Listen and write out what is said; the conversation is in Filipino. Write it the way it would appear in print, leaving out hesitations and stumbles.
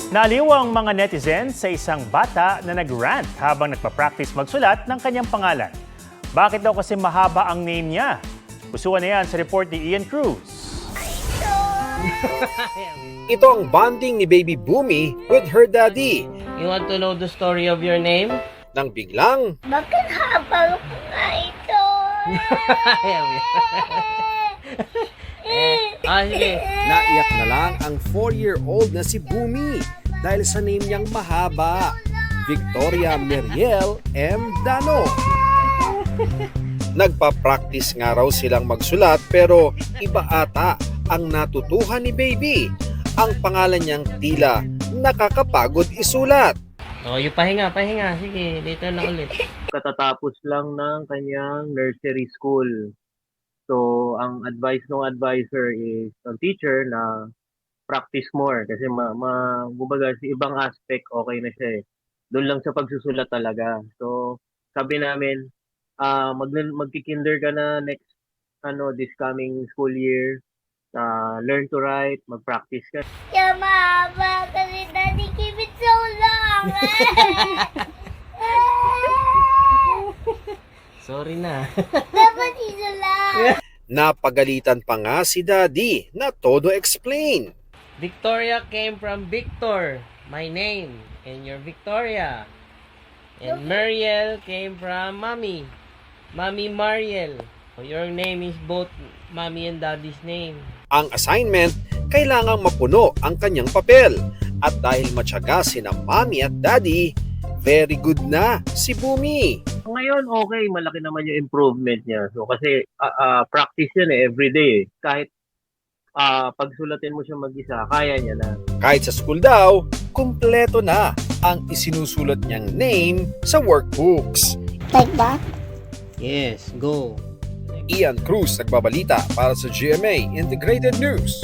Naaliw ang mga netizens sa isang bata na nag-rant habang nagpa-practice magsulat ng kanyang pangalan. Bakit daw kasi mahaba ang name niya? Pusuan na yan sa report ni Ian Cruz. Ito ang bonding ni Baby Boomy with her daddy. You want to know the story of your name? Nang biglang Bakit habang nga ito? Sige. naiyak na lang ang 4-year-old na si Boomy dahil sa name niyang mahaba, Victoria Meriel M. Dano. Nagpa-practice nga raw silang magsulat pero iba ata ang natutuhan ni Baby. Ang pangalan niyang tila nakakapagod isulat. Oh, yung pahinga. Sige, dito na ulit. Katatapos lang ng kanyang nursery school. So, ang advice ng advisor is ang teacher na practice more kasi kumbaga sa ibang aspect okay na siya eh. Doon lang sa pagsusulat talaga. So, sabi namin, magki-kinder ka na next this coming school year. Learn to write, mag-practice ka. Kaya mahaba kasi daddy keep it so long. Sorry na. Dapat isa lang. Napagalitan pa nga si Daddy na todo explain. Victoria came from Victor, my name, and you're Victoria. And Mariel came from Mommy, Mommy Mariel. So your name is both Mommy and Daddy's name. Ang assignment, kailangang mapuno ang kanyang papel. At dahil matyaga sina Mommy at Daddy, very good na si Boomy. Ngayon, okay, malaki naman yung improvement niya. So, kasi practice yan everyday. Kahit pagsulatin mo siya mag-isa, kaya niya na. Kahit sa school daw, kumpleto na ang isinusulat niyang name sa workbooks. Like ba? Yes, go. Ian Cruz nagbabalita para sa GMA Integrated News.